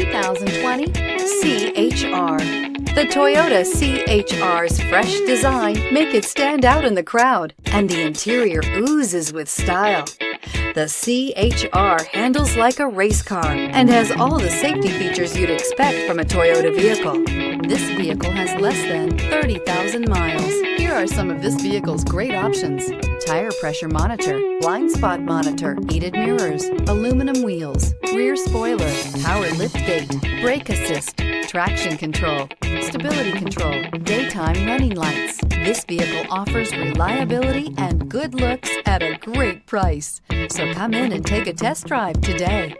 2020 C-HR. The Toyota C-HR's fresh design make it stand out in the crowd, and the interior oozes with style. The C-HR handles like a race car and has all the safety features you'd expect from a Toyota vehicle. This vehicle has less than 30,000 miles. Here are some of this vehicle's great options: tire pressure monitor, blind spot monitor, heated mirrors, aluminum wheels, rear spoiler, power lift gate, brake assist, traction control, stability control, daytime running lights. This vehicle offers reliability and good looks at a great price. So come in and take a test drive today.